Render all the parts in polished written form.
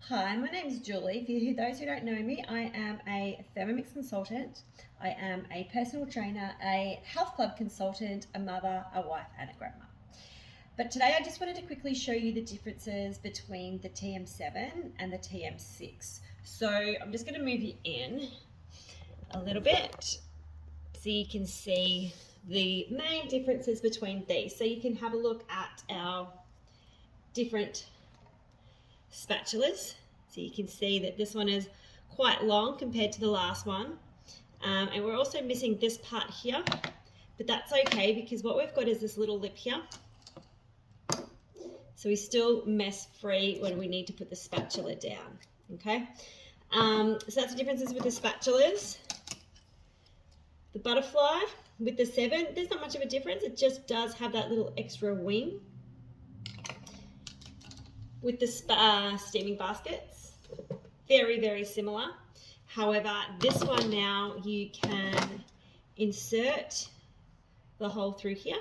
Hi, my name is Julie. For those who don't know me, I am a Thermomix consultant. I am a personal trainer, a health club consultant, a mother, a wife, and a grandma. But today I just wanted to quickly show you the differences between the Tm7 and the Tm6. So I'm just going to move you in a little bit so you can see the main differences between these. So you can have a look at our different spatulas. So you can see that this one is quite long compared to the last one. And we're also missing this part here, but that's okay because what we've got is this little lip here. So we're still mess free when we need to put the spatula down, okay? So that's the differences with the spatulas. The butterfly with the 7, there's not much of a difference. It just does have that little extra wing. With the steaming baskets, very, very similar. However, this one now you can insert the hole through here.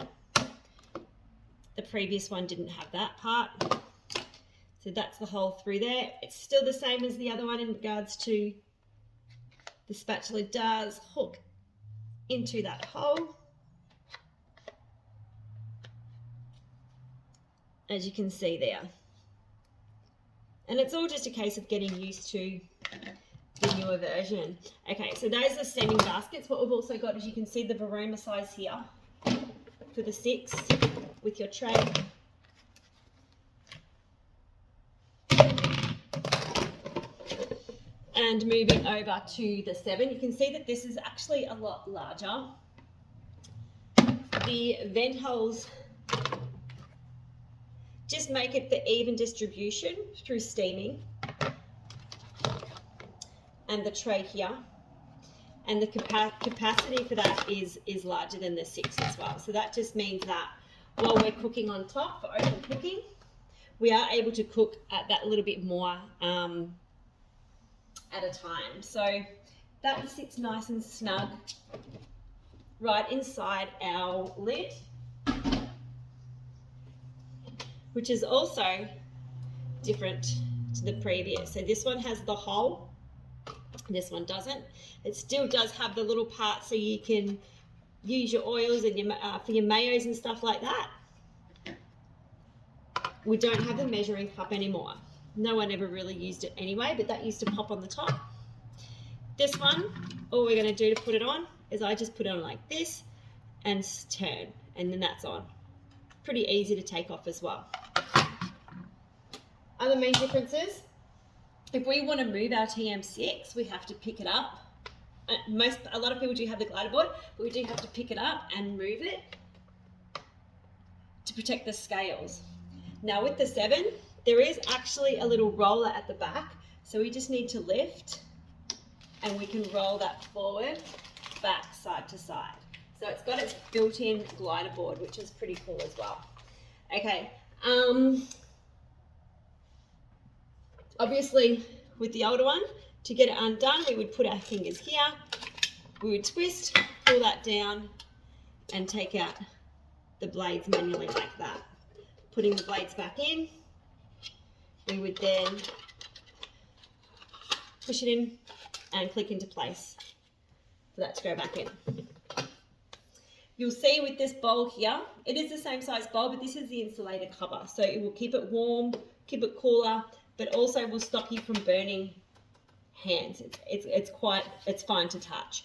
The previous one didn't have that part. So that's the hole through there. It's still the same as the other one in regards to the spatula does hook into that hole. As you can see there. And it's all just a case of getting used to the newer version. Okay, so those are the steaming baskets. What we've also got is you can see the varoma size here for the 6 with your tray. And moving over to the 7, you can see that this is actually a lot larger. The vent holes just make it for even distribution through steaming. And the tray here. And the capacity for that is larger than the 6 as well. So that just means that while we're cooking on top for open cooking, we are able to cook at that little bit more at a time. So that sits nice and snug right inside our lid, which is also different to the previous. So this one has the hole, this one doesn't. It still does have the little part so you can use your oils and your, for your mayos and stuff like that. We don't have the measuring cup anymore. No one ever really used it anyway, but that used to pop on the top. This one, all we're gonna do to put it on is I just put it on like this and turn, and then that's on. Pretty easy to take off as well. Other main differences, if we want to move our Tm6, we have to pick it up. A lot of people do have the glider board, but we do have to pick it up and move it to protect the scales. Now with the 7, there is actually a little roller at the back, so we just need to lift and we can roll that forward, back, side to side. So it's got its built-in glider board, which is pretty cool as well. Okay, obviously with the older one, to get it undone, we would put our fingers here, we would twist, pull that down, and take out the blades manually like that. Putting the blades back in, we would then push it in and click into place for that to go back in. You'll see with this bowl here, it is the same size bowl, but this is the insulated cover. So it will keep it warm, keep it cooler, but also will stop you from burning hands. It's fine to touch.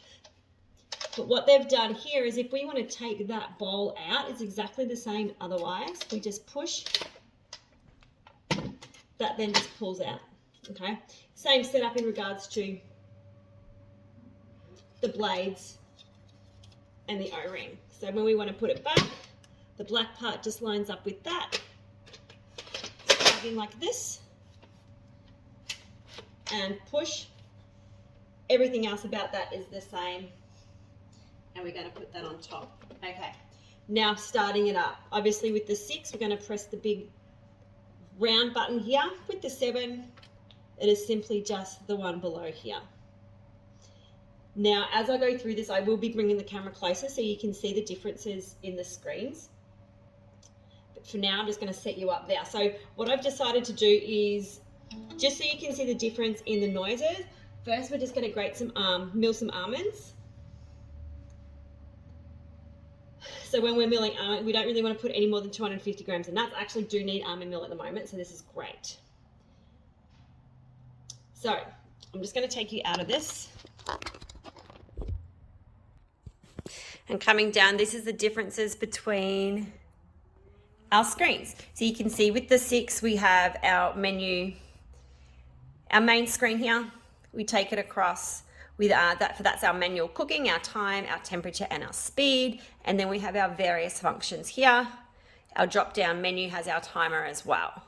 But what they've done here is if we want to take that bowl out, it's exactly the same otherwise. We just push, that then just pulls out, okay? Same setup in regards to the blades and the O-ring. So when we want to put it back, the black part just lines up with that. Plug in like this and push. Everything else about that is the same. And we're going to put that on top. Okay, now starting it up. Obviously with the 6, we're going to press the big round button here. With the 7, it is simply just the one below here. Now, as I go through this, I will be bringing the camera closer so you can see the differences in the screens. But for now, I'm just going to set you up there. So what I've decided to do is just so you can see the difference in the noises, first we're just going to grate some, mill some almonds. So when we're milling almond, we don't really want to put any more than 250 grams in. Nuts actually do need almond meal at the moment, so this is great. So I'm just going to take you out of this. And coming down, this is the differences between our screens. So you can see with the 6, we have our menu, our main screen here. We take it across with that's our manual cooking, our time, our temperature, and our speed. And then we have our various functions here. Our drop-down menu has our timer as well.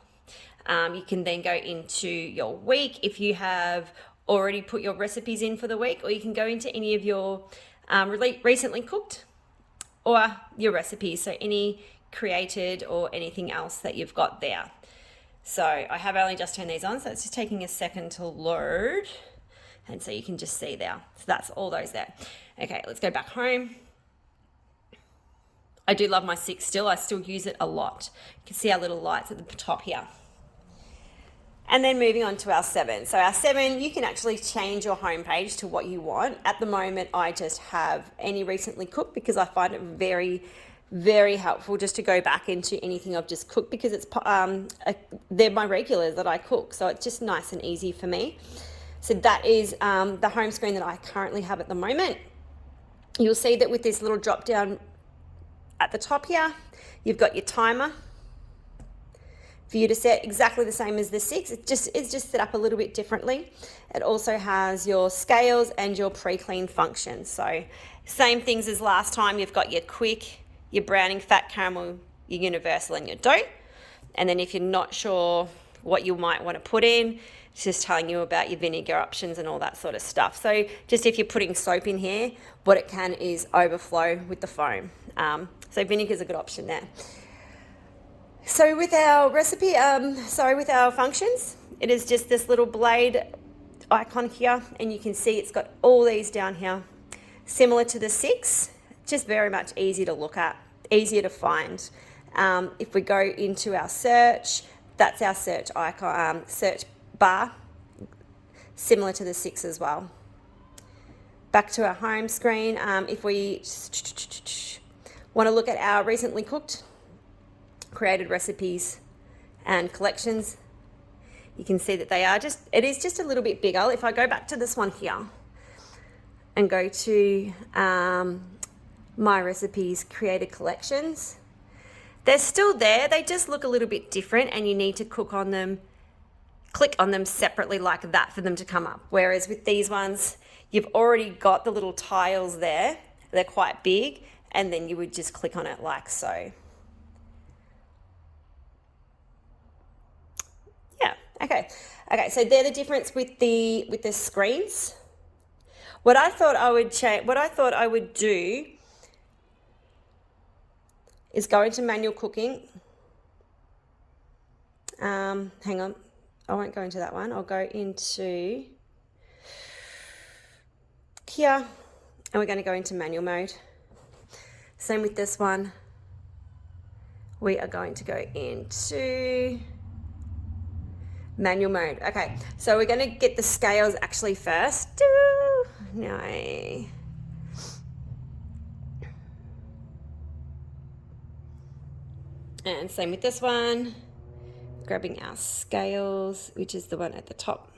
You can then go into your week if you have already put your recipes in for the week, or you can go into any of your recently cooked or your recipes, so any created or anything else that you've got there. So I have only just turned these on, so it's just taking a second to load, and so you can just see there. So that's all those there. Okay, let's go back home. I do love my 6 still. I still use it a lot. You can see our little lights at the top here. And then moving on to our 7. So our 7, you can actually change your homepage to what you want. At the moment, I just have any recently cooked because I find it very, very helpful just to go back into anything I've just cooked, because it's they're my regulars that I cook. So it's just nice and easy for me. So that is the home screen that I currently have at the moment. You'll see that with this little drop down at the top here, you've got your timer for you to set exactly the same as the 6. It's just set up a little bit differently. It also has your scales and your pre-clean functions. So same things as last time. You've got your quick, your browning, fat caramel, your universal, and your dough. And then if you're not sure what you might want to put in, it's just telling you about your vinegar options and all that sort of stuff. So just if you're putting soap in here, what it can is overflow with the foam. So vinegar is a good option there. So with our recipe, with our functions, it is just this little blade icon here, and you can see it's got all these down here, similar to the 6, just very much easy to look at, easier to find. If we go into our search, that's our search icon, search bar, similar to the 6 as well. Back to our home screen, if we want to look at our recently cooked, created recipes and collections, you can see that it is just a little bit bigger. If I go back to this one here and go to my recipes, created collections, they're still there. They just look a little bit different, and you need to click on them separately like that for them to come up. Whereas with these ones, you've already got the little tiles there. They're quite big, and then you would just click on it like so. Okay, so they're the difference with the screens. What I thought I would do is go into manual cooking. Hang on, I won't go into that one. I'll go into here, and we're going to go into manual mode. Same with this one. We are going to go into manual mode. Okay, so we're going to get the scales actually first. No. And same with this one. Grabbing our scales, which is the one at the top.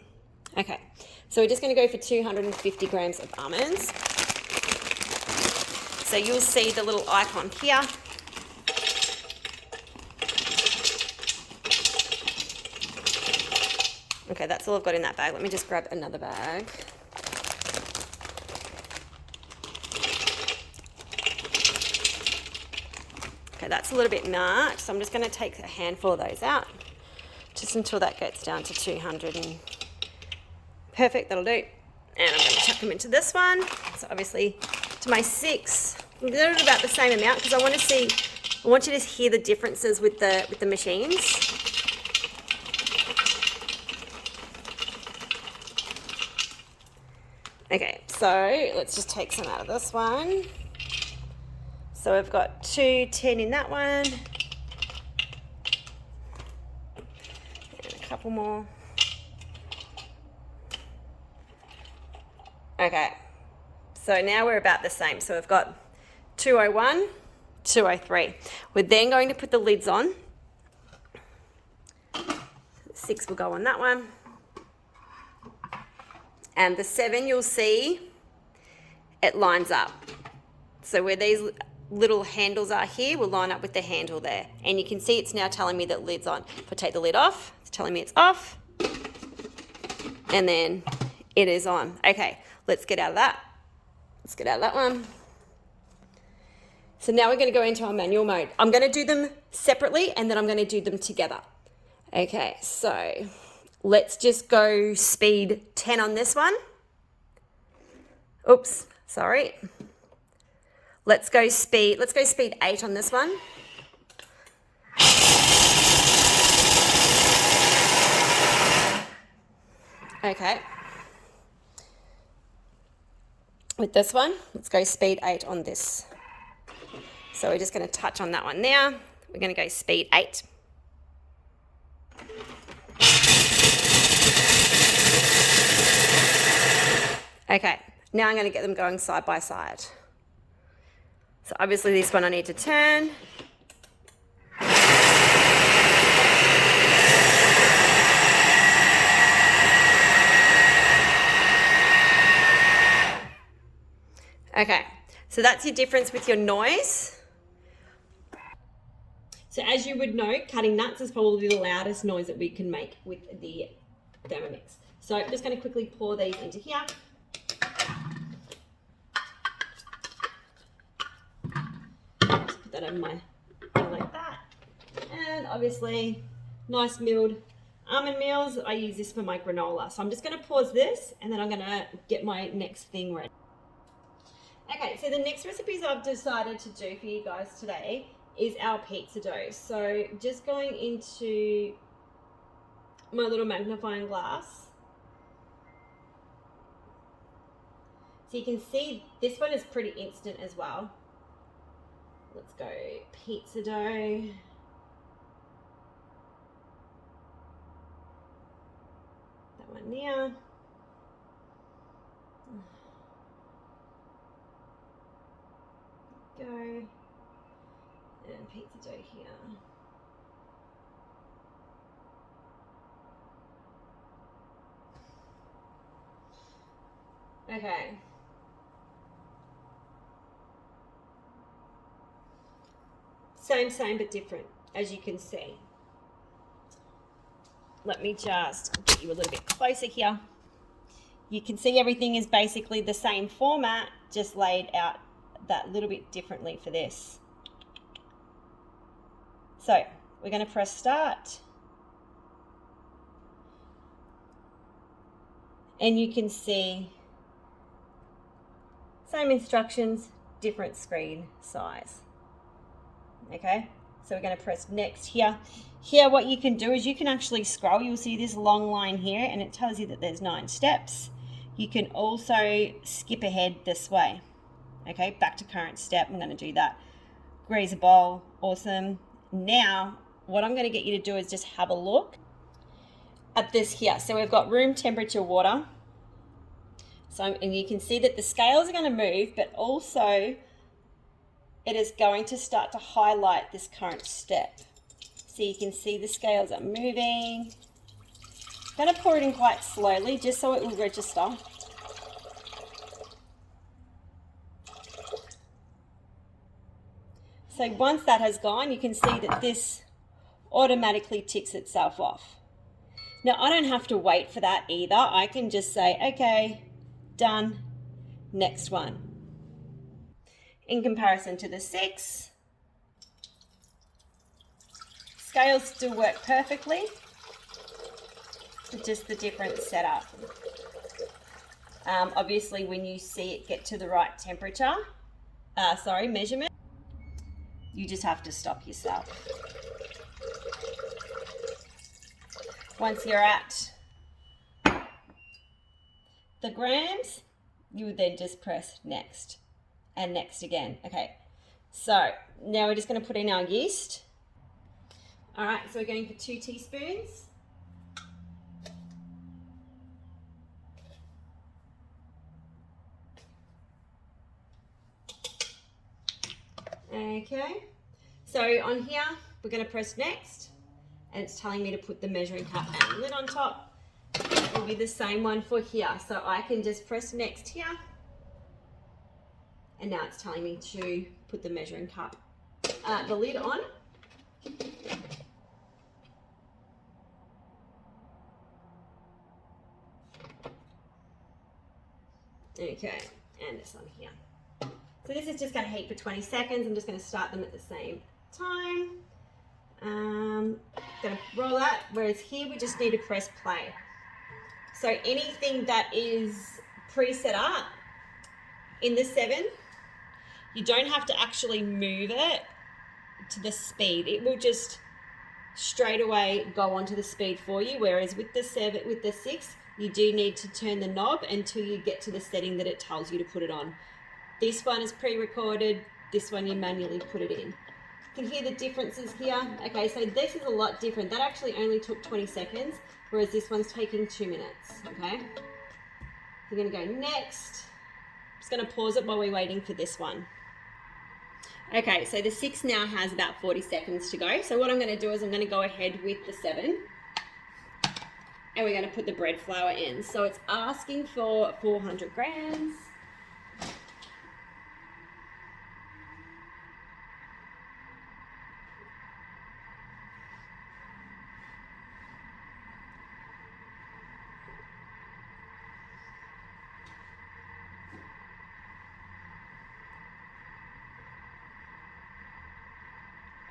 Okay, so we're just going to go for 250 grams of almonds. So you'll see the little icon here. Okay, that's all I've got in that bag. Let me just grab another bag. Okay, that's a little bit much, so I'm just going to take a handful of those out, just until that gets down to 200. And perfect, that'll do. And I'm going to chuck them into this one. So obviously to my 6, I'm going to do about the same amount, because I want you to hear the differences with the machines. Okay, so let's just take some out of this one. So we've got 210 in that one. And a couple more. Okay, so now we're about the same. So we've got 201, 203. We're then going to put the lids on. 6 will go on that one. And the 7, you'll see it lines up. So where these little handles are here will line up with the handle there. And you can see it's now telling me that lid's on. If I take the lid off, it's telling me it's off. And then it is on. Okay, let's get out of that. Let's get out of that one. So now we're going to go into our manual mode. I'm going to do them separately and then I'm going to do them together. Okay, so let's just go speed 10 on this one. Oops, sorry. Let's go speed 8 on this one. Okay. With this one, let's go speed 8 on this. So we're just going to touch on that one now. We're going to go speed 8. Okay, now I'm going to get them going side by side. So obviously this one I need to turn. Okay, so that's your difference with your noise. So as you would know, cutting nuts is probably the loudest noise that we can make with the Thermomix. So I'm just going to quickly pour these into here. Just put that over my thing like that. And obviously, nice milled almond meals. I use this for my granola. So I'm just going to pause this and then I'm going to get my next thing ready. Okay, so the next recipes I've decided to do for you guys today is our pizza dough. So just going into my little magnifying glass. So you can see this one is pretty instant as well. Let's go pizza dough. That one there. Go. And pizza dough here. Okay. Same but different, as you can see. Let me just get you a little bit closer here. You can see everything is basically the same format, just laid out that little bit differently for this. So we're going to press start. And you can see same instructions, different screen size. Okay, so we're going to press next here. Here what you can do is you can actually scroll. You'll see this long line here and it tells you that there's 9 steps. You can also skip ahead this way. Okay, back to current step. I'm going to do that. Grease a bowl. Awesome. Now, what I'm going to get you to do is just have a look at this here. So we've got room temperature water. So, and you can see that the scales are going to move, but also it is going to start to highlight this current step. So you can see the scales are moving. I'm going to pour it in quite slowly just so it will register. So once that has gone, you can see that this automatically ticks itself off. Now I don't have to wait for that either. I can just say, okay, done, next one. In comparison to the 6, scales still work perfectly, but just the different setup. Obviously when you see it get to the right temperature, measurement, you just have to stop yourself. Once you're at the grams, you would then just press next and next again. Okay, so now we're just going to put in our yeast. All right, so we're going for 2 teaspoons. Okay, so on here, we're going to press next, and it's telling me to put the measuring cup and lid on top. It will be the same one for here. So I can just press next here, and now it's telling me to put the measuring cup, the lid on. Okay, and this one here. So this is just going to heat for 20 seconds. I'm just going to start them at the same time. Going to roll that, whereas here we just need to press play. So anything that is pre-set up in the 7, you don't have to actually move it to the speed. It will just straight away go onto the speed for you, whereas with the 6, you do need to turn the knob until you get to the setting that it tells you to put it on. This one is pre-recorded, this one you manually put it in. You can hear the differences here. Okay, so this is a lot different. That actually only took 20 seconds, whereas this one's taking 2 minutes, okay? We're gonna go next. Just gonna pause it while we're waiting for this one. Okay, so the 6 now has about 40 seconds to go. So what I'm gonna do is I'm gonna go ahead with the 7, and we're gonna put the bread flour in. So it's asking for 400 grams.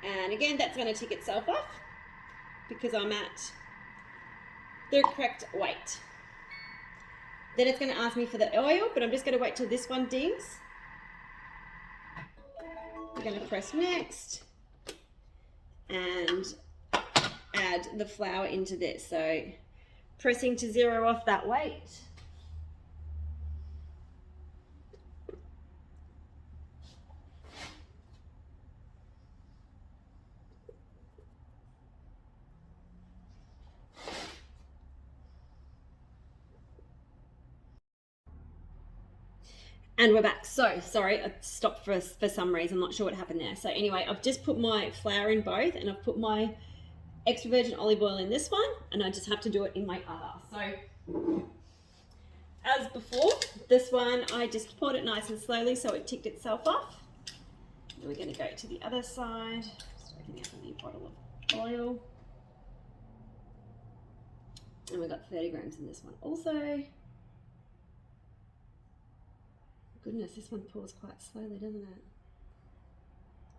And again, that's going to tick itself off because I'm at the correct weight. Then it's going to ask me for the oil, but I'm just going to wait till this one dings. We're going to press next and add the flour into this. So pressing to zero off that weight. And we're back. So, sorry, I stopped for some reason. I'm not sure what happened there. So anyway, I've just put my flour in both, and I've put my extra virgin olive oil in this one, and I just have to do it in my other. So, as before, this one, I just poured it nice and slowly so it ticked itself off. Then we're gonna go to the other side. Just opening up a new bottle of oil. And we've got 30 grams in this one also. Goodness, this one pours quite slowly, doesn't it?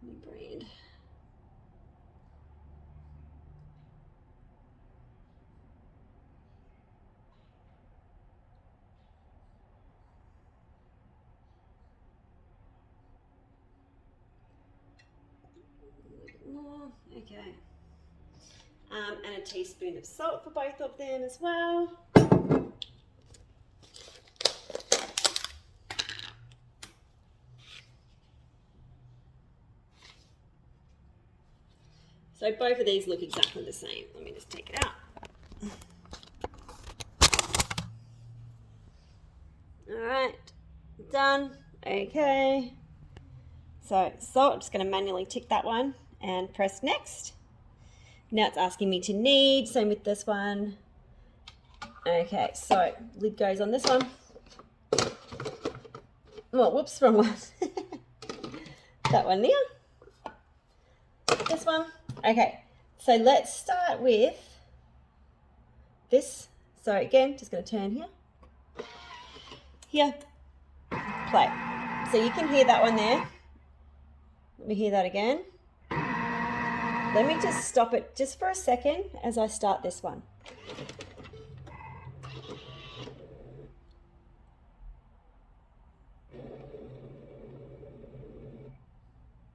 New brand. A little bit more, okay. And a teaspoon of salt for both of them as well. So both of these look exactly the same. Let me just take it out. All right, done. Okay. So salt, I'm just going to manually tick that one and press next. Now it's asking me to knead, same with this one. Okay, so lid goes on this one. Oh, whoops, wrong one. That one there. This one. Okay, so let's start with this. So again, just going to turn here. Here, play. So you can hear that one there. Let me hear that again. Let me just stop it just for a second as I start this one.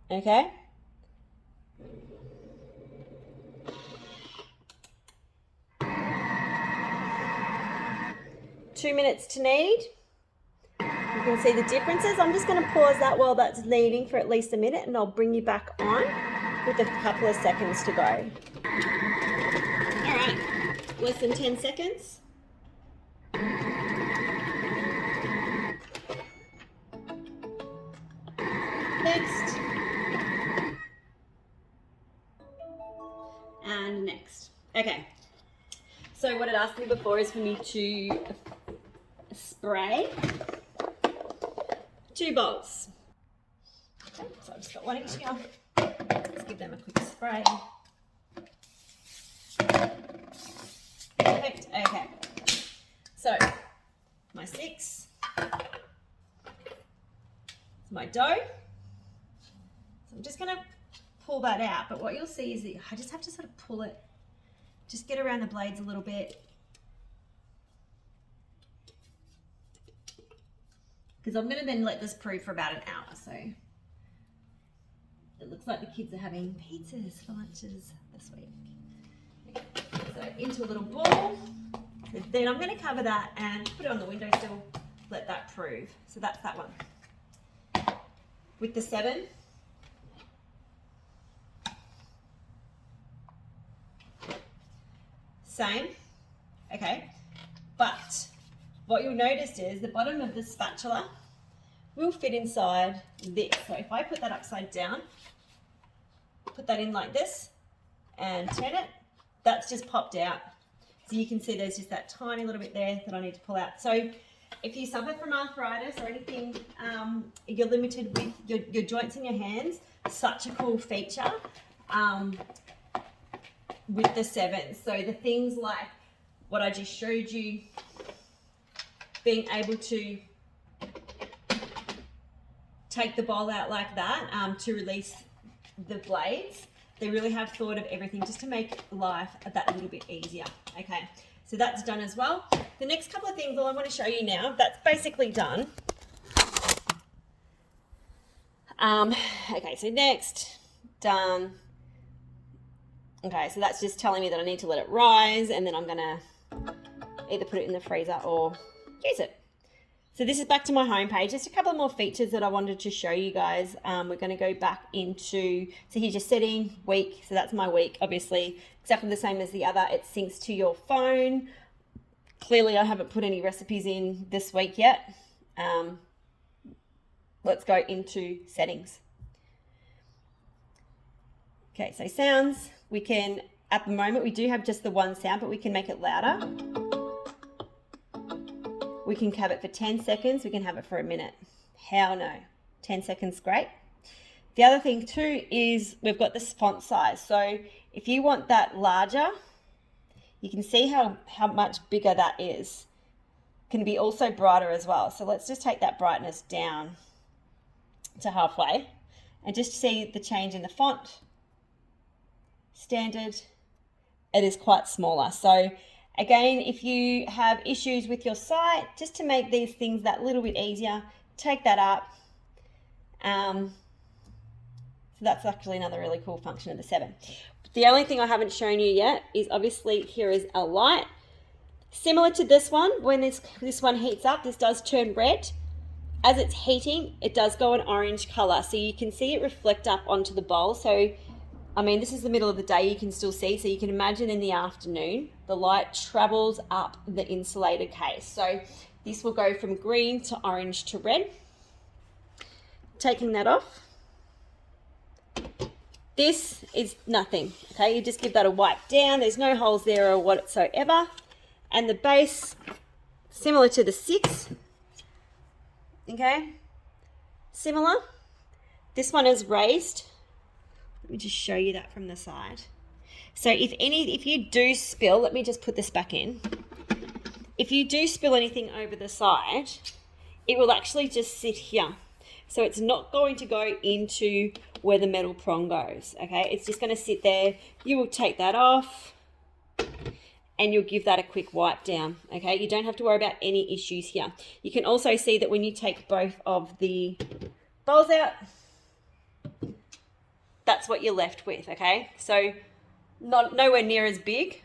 Okay. Two minutes to knead. You can see the differences. I'm just going to pause that while that's kneading for at least a minute, and I'll bring you back on with a couple of seconds to go. All right, less than 10 seconds. Next. So what it asked me before is for me to spray 2 bowls. Okay, so I've just got one each here. Let's give them a quick spray. Perfect. Okay. So my 6. It's my dough. So I'm just going to pull that out. But what you'll see is that I just have to sort of pull it. Just get around the blades a little bit. Because I'm going to then let this prove for about an hour. So it looks like the kids are having pizzas for lunches this week. Okay. So into a little ball. Then I'm going to cover that and put it on the windowsill, let that prove. So that's that one. With the 7, same, okay, but what you'll notice is the bottom of the spatula will fit inside this. So if I put that upside down, put that in like this and turn it, that's just popped out. So you can see there's just that tiny little bit there that I need to pull out. So if you suffer from arthritis or anything, you're limited with your joints in your hands, such a cool feature with the 7. So the things like what I just showed you, being able to take the bowl out like that to release the blades. They really have thought of everything just to make life that little bit easier. Okay, so that's done as well. The next couple of things I want to show you now, that's basically done. Okay, so next, done. Okay, so that's just telling me that I need to let it rise, and then I'm gonna either put it in the freezer or use it. So this is back to my homepage. Just a couple more features that I wanted to show you guys. We're going to go back into, so here's your setting, week. So that's my week, obviously exactly the same as the other. It syncs to your phone. Clearly I haven't put any recipes in this week yet. Let's go into settings. Okay, so sounds, we can, at the moment we do have just the one sound, but we can make it louder. We can have it for 10 seconds. We can have it for a minute. Hell no. 10 seconds, great. The other thing too is we've got the font size. So if you want that larger, you can see how much bigger that is. It can be also brighter as well. So let's just take that brightness down to halfway and just see the change in the font. Standard, it is quite smaller. So again, if you have issues with your site, just to make these things that little bit easier, take that up. So that's actually another really cool function of the 7. The only thing I haven't shown you yet is obviously here is a light. Similar to this one, when this one heats up, this does turn red. As it's heating, it does go an orange color. So you can see it reflect up onto the bowl. So I mean, this is the middle of the day, you can still see, so you can imagine in the afternoon, the light travels up the insulated case. So this will go from green to orange to red. Taking that off. This is nothing, okay? You just give that a wipe down. There's no holes there or whatsoever. And the base, similar to the 6, okay? Similar. This one is raised. Let me just show you that from the side. So if you do spill, let me just put this back in. If you do spill anything over the side, it will actually just sit here. So it's not going to go into where the metal prong goes, okay? It's just going to sit there. You will take that off and you'll give that a quick wipe down, okay? You don't have to worry about any issues here. You can also see that when you take both of the bowls out, that's what you're left with, okay? So nowhere near as big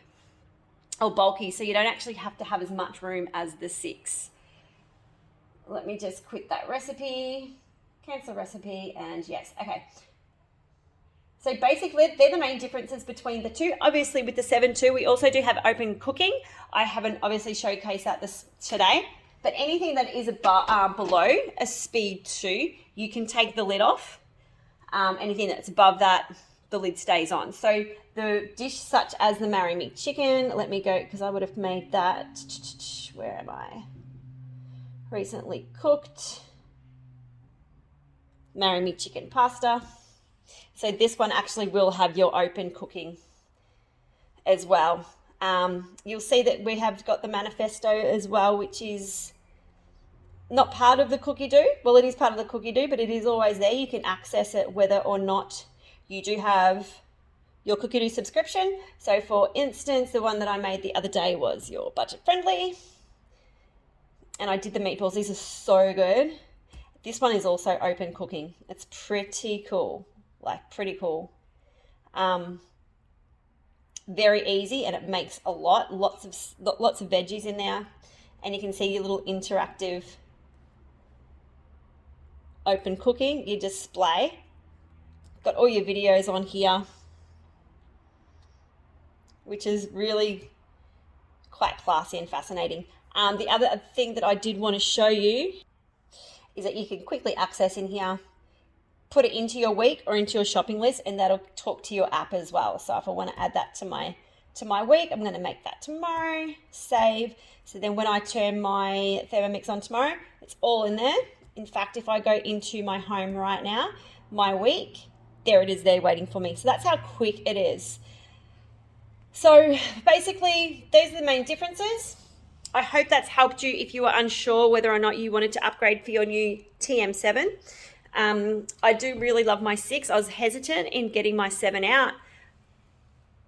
or bulky, so you don't actually have to have as much room as the 6. Let me just quit that recipe, cancel recipe, and yes, okay. So basically, they're the main differences between the two. Obviously, with the 7 too, we also do have open cooking. I haven't obviously showcased that today, but anything that is below a speed 2, you can take the lid off. Anything that's above that, the lid stays on. So the dish such as the marry me chicken, let me go, because I would have made that, where am I? Recently cooked marry me chicken pasta. So this one actually will have your open cooking as well. You'll see that we have got the manifesto as well, which is not part of the cookie do. Well, it is part of the cookie do, but it is always there. You can access it whether or not you do have your cookie do subscription. So for instance, the one that I made the other day was your budget friendly, and I did the meatballs. These are so good. This one is also open cooking. It's pretty cool, like pretty cool. Very easy, and it makes a lots of veggies in there, and you can see your little interactive open cooking, your display. Got all your videos on here, which is really quite classy and fascinating. The other thing that I did want to show you is that you can quickly access in here, put it into your week or into your shopping list, and that'll talk to your app as well. So if I want to add that to my week, I'm going to make that tomorrow, save. So then when I turn my Thermomix on tomorrow, it's all in there. In fact, if I go into my home right now, my week, there it is there waiting for me. So that's how quick it is. So basically, those are the main differences. I hope that's helped you if you were unsure whether or not you wanted to upgrade for your new Tm7. I do really love my 6. I was hesitant in getting my 7 out.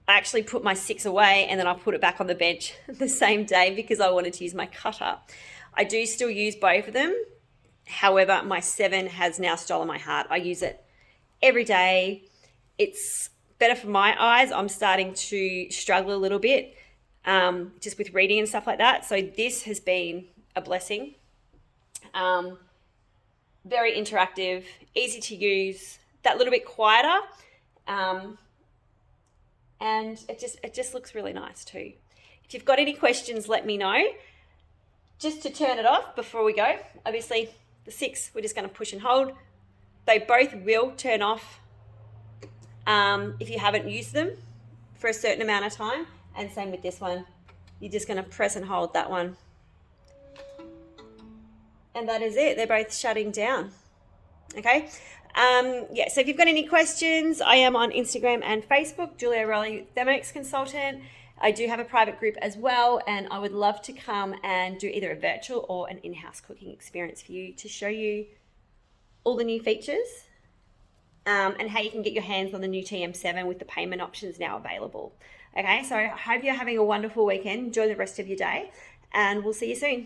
I actually put my 6 away and then I put it back on the bench the same day because I wanted to use my cutter. I do still use both of them. However, my 7 has now stolen my heart. I use it every day. It's better for my eyes. I'm starting to struggle a little bit just with reading and stuff like that. So this has been a blessing. Very interactive, easy to use, that little bit quieter, and it just looks really nice too. If you've got any questions, let me know. Just to turn it off before we go, obviously the 6 we're just going to push and hold. They both will turn off if you haven't used them for a certain amount of time, and same with this one. You're just going to press and hold that one. And that is it. They're both shutting down. Okay. Yeah. So if you've got any questions, I am on Instagram and Facebook, Julia Rowley, Thermomix Consultant. I do have a private group as well, and I would love to come and do either a virtual or an in-house cooking experience for you to show you all the new features and how you can get your hands on the new Tm7 with the payment options now available. Okay. So I hope you're having a wonderful weekend. Enjoy the rest of your day, and we'll see you soon.